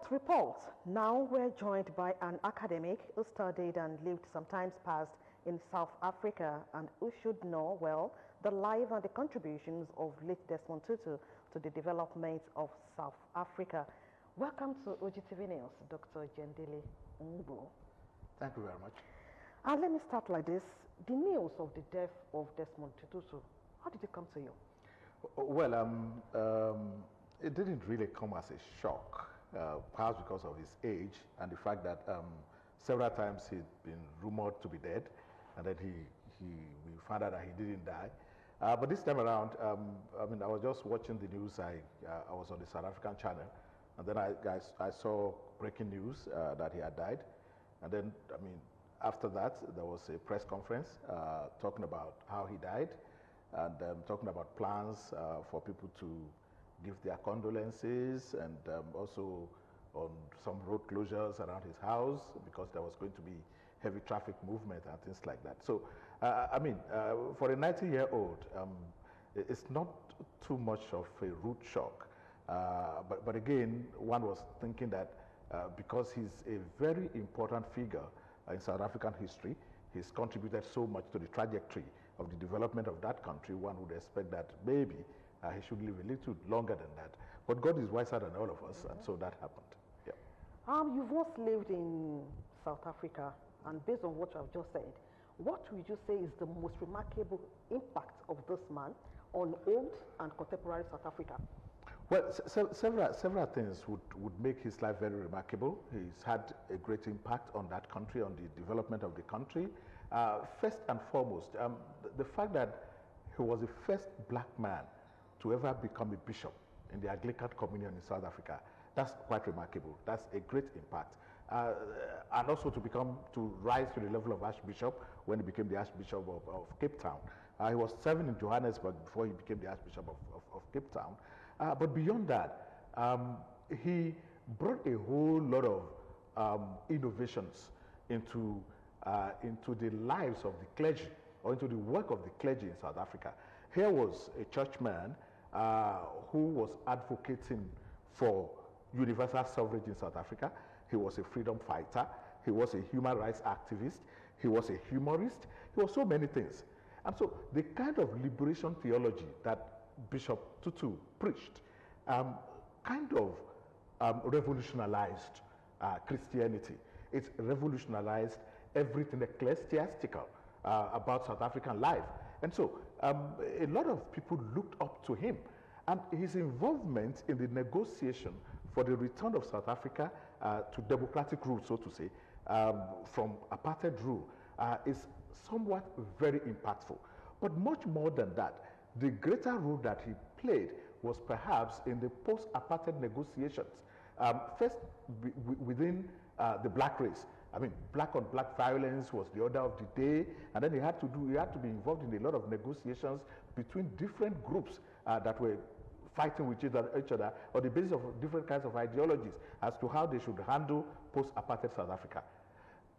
Report. Now we're joined by an academic who studied and lived some times past in South Africa and who should know well the life and the contributions of late Desmond Tutu to the development of South Africa. Welcome to Ogtv News, Dr. Jendele Ngbo. Thank you very much. And let me start like this. The news of the death of Desmond Tutu, how did it come to you? Well, it didn't really come as a shock, perhaps because of his age and the fact that several times he'd been rumored to be dead, and then we found out that he didn't die. But this time around, I was just watching the news. I was on the South African channel, and then I saw breaking news that he had died, and then after that there was a press conference talking about how he died, and talking about plans for people to give their condolences, and also on some road closures around his house because there was going to be heavy traffic movement and things like that. So, for a 90-year-old, it's not too much of a rude shock. But again, one was thinking that because he's a very important figure in South African history, he's contributed so much to the trajectory of the development of that country, one would expect that maybe he should live a little longer than that. But God is wiser than all of us, and so that happened. Yeah. You've once lived in South Africa, and based on what you have just said, what would you say is the most remarkable impact of this man on old and contemporary South Africa? Well, several things would make his life very remarkable. He's had a great impact on that country, on the development of the country. First and foremost, the fact that he was the first black man to ever become a bishop in the Anglican Communion in South Africa. That's quite remarkable. That's a great impact. And also to rise to the level of Archbishop when he became the Archbishop of Cape Town. He was serving in Johannesburg before he became the Archbishop of Cape Town. But beyond that, he brought a whole lot of innovations into the lives of the clergy, or into the work of the clergy in South Africa. Here was a churchman who was advocating for universal suffrage in South Africa. He was a freedom fighter. He was a human rights activist. He was a humorist. He was so many things. And so the kind of liberation theology that Bishop Tutu preached kind of revolutionized Christianity. It revolutionized everything ecclesiastical about South African life. And so a lot of people looked up to him, and his involvement in the negotiation for the return of South Africa to democratic rule, so to say, from apartheid rule, is somewhat very impactful. But much more than that, the greater role that he played was perhaps in the post-apartheid negotiations. First, within the black race. Black on black violence was the order of the day, and then he had to be involved in a lot of negotiations between different groups that were fighting with each other on the basis of different kinds of ideologies as to how they should handle post-apartheid South Africa.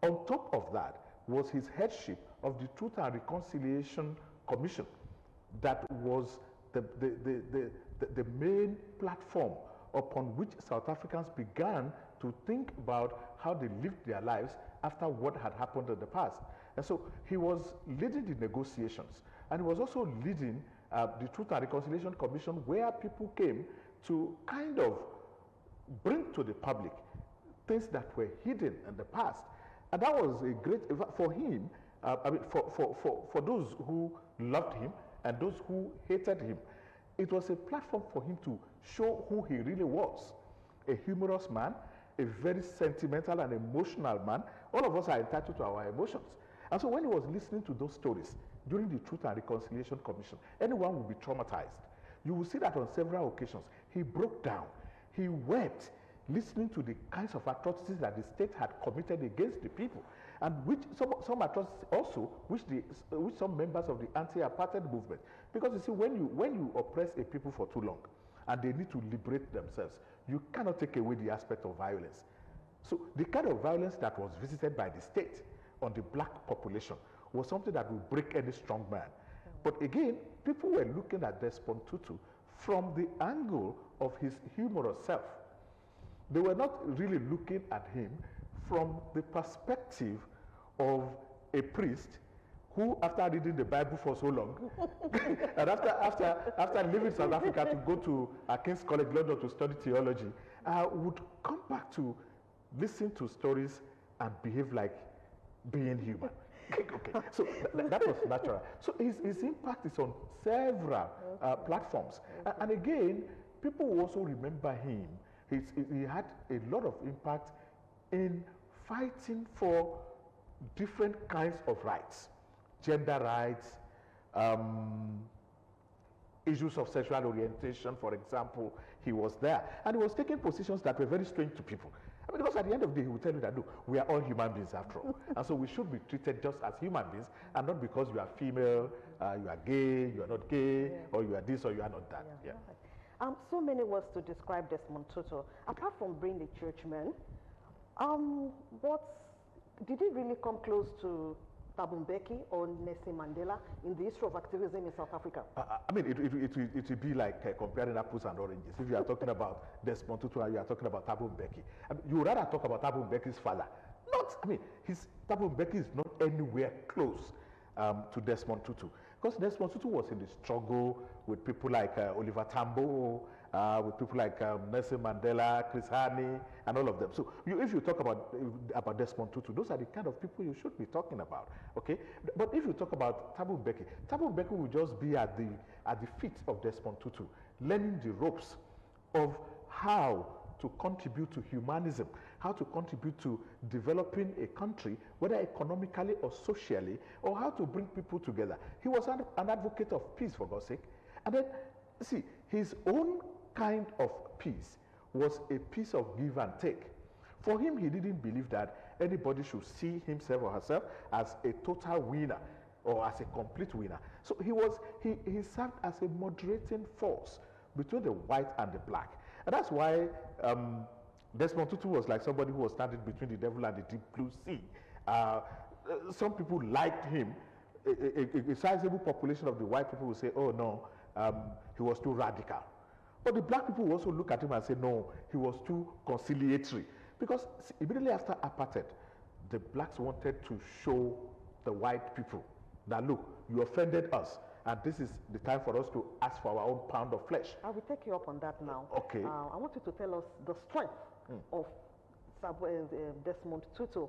On top of that was his headship of the Truth and Reconciliation Commission, that was the main platform upon which South Africans began to think about how they lived their lives after what had happened in the past. And so he was leading the negotiations, and he was also leading the Truth and Reconciliation Commission, where people came to kind of bring to the public things that were hidden in the past. And that was a great, for him, for those who loved him and those who hated him, it was a platform for him to show who he really was. A humorous man, a very sentimental and emotional man. All of us are entitled to our emotions. And so when he was listening to those stories during the Truth and Reconciliation Commission, anyone would be traumatized. You will see that on several occasions. He broke down. He wept, listening to the kinds of atrocities that the state had committed against the people, and which some atrocities also which some members of the anti-apartheid movement. Because you see, when you oppress a people for too long and they need to liberate themselves, you cannot take away the aspect of violence. So the kind of violence that was visited by the state on the black population was something that would break any strong man. But again, people were looking at Desmond Tutu from the angle of his humorous self. They were not really looking at him from the perspective of a priest who, after reading the Bible for so long, and after leaving South Africa to go to King's College London to study theology, would come back to listen to stories and behave like being human. Okay, so that was natural. So his impact is on several platforms. And again, people will also remember him. He had a lot of impact in fighting for different kinds of rights, gender rights, issues of sexual orientation, for example. He was there. And he was taking positions that were very strange to people. I mean, because at the end of the day, he will tell you that, look, we are all human beings after all. And so we should be treated just as human beings, and not because you are female, you are gay, you are not gay, or you are this or you are not that. Yeah. So many words to describe Desmond Tutu. Apart from being a churchman, did he really come close to Thabo Mbeki or Nelson Mandela in the history of activism in South Africa? I mean, it would be like comparing apples and oranges. If you are talking about Desmond Tutu and you are talking about Thabo Mbeki, I mean, you would rather talk about Thabo Mbeki's father. Thabo Mbeki is not anywhere close to Desmond Tutu. Because Desmond Tutu was in the struggle with people like Oliver Tambo, with people like Nelson Mandela, Chris Hani, and all of them. So if you talk about Desmond Tutu, those are the kind of people you should be talking about, okay? But if you talk about Thabo Mbeki will just be at the feet of Desmond Tutu, learning the ropes of how to contribute to humanism, how to contribute to developing a country, whether economically or socially, or how to bring people together. He was an advocate of peace, for God's sake. And then, see, his own kind of peace was a piece of give and take. For him, he didn't believe that anybody should see himself or herself as a total winner or as a complete winner. So he served as a moderating force between the white and the black. And that's why Desmond Tutu was like somebody who was standing between the devil and the deep blue sea. Some people liked him. A sizable population of the white people would say, oh no, he was too radical. But the black people will also look at him and say, no, he was too conciliatory. Because immediately after apartheid, the blacks wanted to show the white people that, look, you offended us, and this is the time for us to ask for our own pound of flesh. I will take you up on that now. Okay. I want you to tell us the strength of Desmond Tutu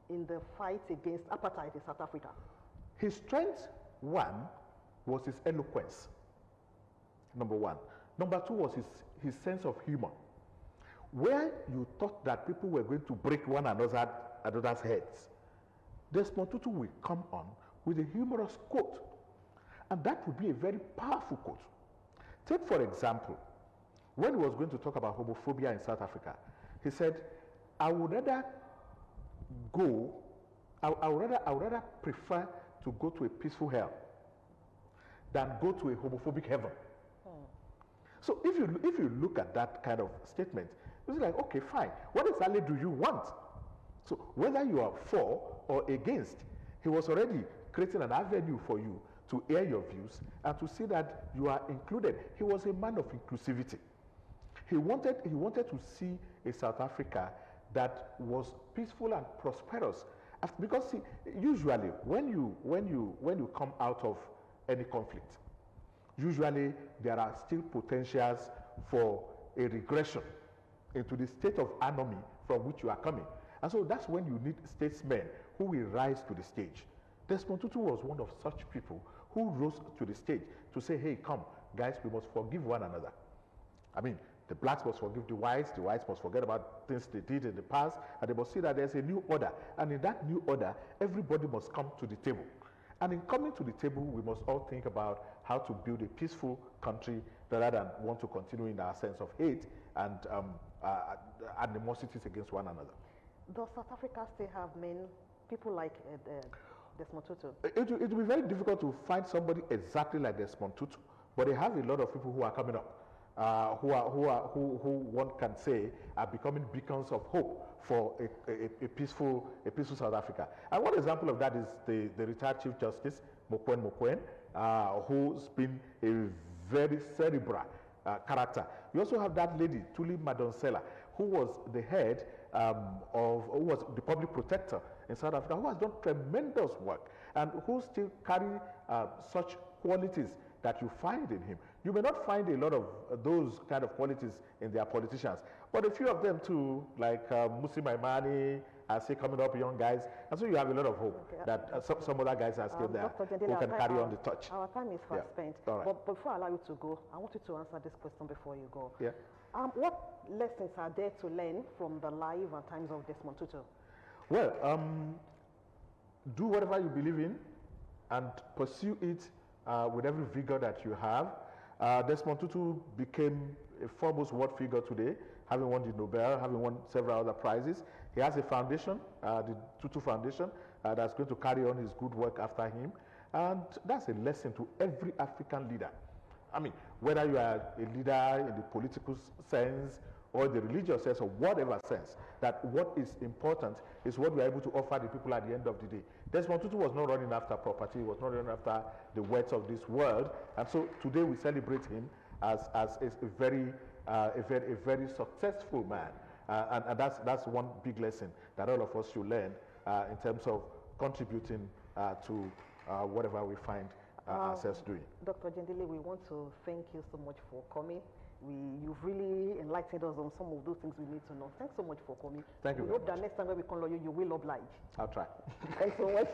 in the fight against apartheid in South Africa. His strength, one, was his eloquence, number one. Number two was his sense of humor. Where you thought that people were going to break one another's heads, Desmond Tutu will come on with a humorous quote. And that would be a very powerful quote. Take, for example, when he was going to talk about homophobia in South Africa, he said, I would rather prefer to go to a peaceful hell than go to a homophobic heaven. So if you look at that kind of statement, it's like, okay, fine. What exactly do you want? So whether you are for or against, he was already creating an avenue for you to air your views and to see that you are included. He was a man of inclusivity. He wanted to see a South Africa that was peaceful and prosperous. Because see, usually when you come out of any conflict, usually there are still potentials for a regression into the state of anomy from which you are coming. And so that's when you need statesmen who will rise to the stage. Desmond Tutu was one of such people who rose to the stage to say, hey, come, guys, we must forgive one another. I mean, the blacks must forgive the whites must forget about things they did in the past, and they must see that there's a new order. And in that new order, everybody must come to the table. And in coming to the table, we must all think about how to build a peaceful country rather than want to continue in our sense of hate and animosities against one another. Does South Africa still have people like Desmond Tutu? It will be very difficult to find somebody exactly like Desmond Tutu, but they have a lot of people who are coming up, who one can say are becoming beacons of hope for a peaceful South Africa. And one example of that is the retired Chief Justice Mokoen, who's been a very cerebral character. You also have that lady, Thuli Madonsela, who was the head who was the public protector in South Africa, who has done tremendous work and who still carry such qualities that you find in him. You may not find a lot of those kind of qualities in their politicians, but a few of them too, like Musi Maimani, I see coming up young guys, and so you have a lot of hope that some other guys are still there who can carry on the torch. Our time is fast spent, but before I allow you to go, I want you to answer this question before you go. Yeah. What lessons are there to learn from the life and times of Desmond Tutu? Well, do whatever you believe in and pursue it with every vigor that you have. Desmond Tutu became a foremost world figure today, having won the Nobel, having won several other prizes. He has a foundation, the Tutu Foundation, that's going to carry on his good work after him. And that's a lesson to every African leader. I mean, whether you are a leader in the political sense or the religious sense or whatever sense, that what is important is what we are able to offer the people at the end of the day. Desmond Tutu was not running after property, he was not running after the wealth of this world, and so today we celebrate him as a very successful man, and that's one big lesson that all of us should learn in terms of contributing to whatever we find ourselves doing. Dr. Jendile, we want to thank you so much for coming. You've really enlightened us on some of those things we need to know. Thanks so much for coming. Thank you. We hope that next time when we call you, you will oblige. I'll try. Thanks so much.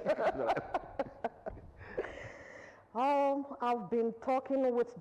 I've been talking with